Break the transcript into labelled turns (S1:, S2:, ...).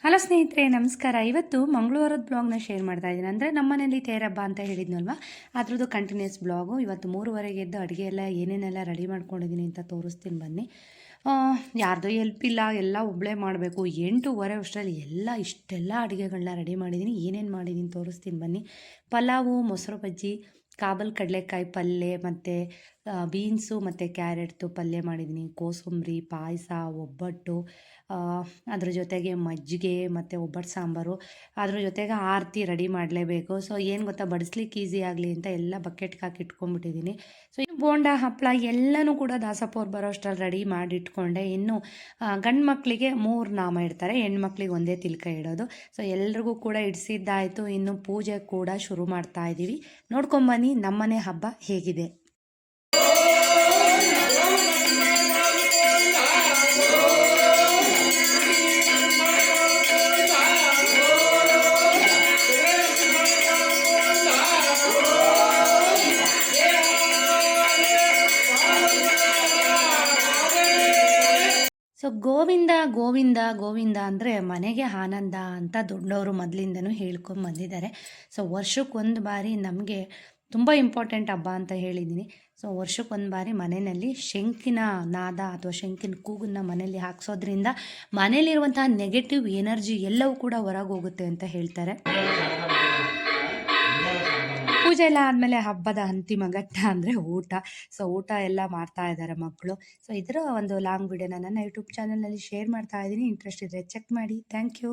S1: Hello ಸ್ನೇಹಿತರೆ, ನಮಸ್ಕಾರ. ಇವತ್ತು ಮಂಗಳವಾರದ ಬ್ಲಾಗ್ನ ಶೇರ್ ಮಾಡ್ತಾ ಇದ್ದೀನಿ. ಅಂದರೆ ನಮ್ಮ ಮನೇಲಿ ತೇರು ಹಬ್ಬ ಅಂತ ಹೇಳಿದ್ನಲ್ವ, ಅದ್ರದ್ದು ಕಂಟಿನ್ಯೂಸ್ ಬ್ಲಾಗು. ಇವತ್ತು 3:30ಗೆ ಎದ್ದು ಅಡುಗೆ ಎಲ್ಲ ಏನೇನೆಲ್ಲ ರೆಡಿ ಮಾಡ್ಕೊಂಡಿದ್ದೀನಿ ಅಂತ ತೋರಿಸ್ತೀನಿ ಬನ್ನಿ. ಯಾರ್ದು ಎಲ್ಪ್ ಇಲ್ಲ, ಎಲ್ಲ ಒಬ್ಬಳೇ ಮಾಡಬೇಕು. 8:30 ಅಷ್ಟರಲ್ಲಿ ಇಷ್ಟೆಲ್ಲ ಅಡುಗೆಗಳನ್ನ ರೆಡಿ ಮಾಡಿದ್ದೀನಿ. ಏನೇನು ಮಾಡಿದ್ದೀನಿ ತೋರಿಸ್ತೀನಿ ಬನ್ನಿ. ಪಲಾವು, ಮೊಸರು ಬಜ್ಜಿ, ಕಾಬಲ್ ಕಡಲೆಕಾಯಿ ಪಲ್ಯ, ಮತ್ತು ಬೀನ್ಸು ಮತ್ತು ಕ್ಯಾರೆಟ್ದು ಪಲ್ಯ ಮಾಡಿದ್ದೀನಿ. ಕೋಸಂಬರಿ, ಪಾಯಸ, ಒಬ್ಬಟ್ಟು, ಅದ್ರ ಜೊತೆಗೆ ಮಜ್ಜಿಗೆ ಮತ್ತು ಒಬ್ಬಟ್ಟು ಸಾಂಬಾರು. ಅದ್ರ ಜೊತೆಗೆ ಆರತಿ ರೆಡಿ ಮಾಡಲೇಬೇಕು. ಸೊ ಏನು ಗೊತ್ತಾ, ಬಡಿಸ್ಲಿಕ್ಕೆ ಈಸಿ ಆಗಲಿ ಅಂತ ಎಲ್ಲ ಬಕೆಟ್ಗೆ ಹಾಕಿ ಇಟ್ಕೊಂಡ್ಬಿಟ್ಟಿದ್ದೀನಿ. ಸೊ ಇನ್ನು ಬೋಂಡ, ಹಪ್ಪಳ ಎಲ್ಲನೂ ಕೂಡ ದಾಸಪ್ಪ ಅವ್ರು ಬರೋ ಅಷ್ಟರಲ್ಲಿ ರೆಡಿ ಮಾಡಿ ಇಟ್ಕೊಂಡೆ. ಇನ್ನು ಗಂಡು ಮಕ್ಕಳಿಗೆ 3 ನಾಮ ಇಡ್ತಾರೆ, ಹೆಣ್ಮಕ್ಳಿಗೆ ಒಂದೇ ತಿಲಕ ಇಡೋದು. ಸೊ ಎಲ್ರಿಗೂ ಕೂಡ ಇಡಿಸಿದ್ದಾಯಿತು. ಇನ್ನು ಪೂಜೆ ಕೂಡ ಶುರು ಮಾಡ್ತಾ ಇದ್ದೀವಿ. ನೋಡ್ಕೊಂಬನ್ನಿ ನಮ್ಮನೆ ಹಬ್ಬ ಹೇಗಿದೆ. ಸೊ ಗೋವಿಂದ ಗೋವಿಂದ ಗೋವಿಂದ ಅಂದರೆ ಮನೆಗೆ ಆನಂದ ಅಂತ ದೊಡ್ಡವರು ಮೊದಲಿಂದನೂ ಹೇಳ್ಕೊಂಡು ಬಂದಿದ್ದಾರೆ. ಸೊ ವರ್ಷಕ್ಕೊಂದು ಬಾರಿ ನಮಗೆ ತುಂಬ ಇಂಪಾರ್ಟೆಂಟ್ ಹಬ್ಬ ಅಂತ ಹೇಳಿದ್ದೀನಿ. ಸೊ ವರ್ಷಕ್ಕೊಂದು ಬಾರಿ ಮನೆಯಲ್ಲಿ ಶಂಖಿನ ನಾದ ಅಥವಾ ಶಂಖಿನ ಕೂಗನ್ನ ಮನೆಯಲ್ಲಿ ಹಾಕ್ಸೋದ್ರಿಂದ ಮನೇಲಿರುವಂತಹ ನೆಗೆಟಿವ್ ಎನರ್ಜಿ ಎಲ್ಲವೂ ಕೂಡ ಹೊರಗೆ ಹೋಗುತ್ತೆ ಅಂತ ಹೇಳ್ತಾರೆ. ಪೂಜೆ ಎಲ್ಲ ಆದಮೇಲೆ ಹಬ್ಬದ ಅಂತಿಮ ಘಟ್ಟ ಅಂದರೆ ಊಟ. ಸೊ ಊಟ ಎಲ್ಲ ಮಾಡ್ತಾ ಇದ್ದಾರೆ ಮಕ್ಕಳು. ಸೊ ಇದರ ಒಂದು ಲಾಂಗ್ ವಿಡಿಯೋನ ನನ್ನ ಯೂಟ್ಯೂಬ್ ಚಾನಲ್ನಲ್ಲಿ ಶೇರ್ ಮಾಡ್ತಾ ಇದ್ದೀನಿ. ಇಂಟ್ರೆಸ್ಟ್ ಇದ್ದರೆ ಚೆಕ್ ಮಾಡಿ. Thank you.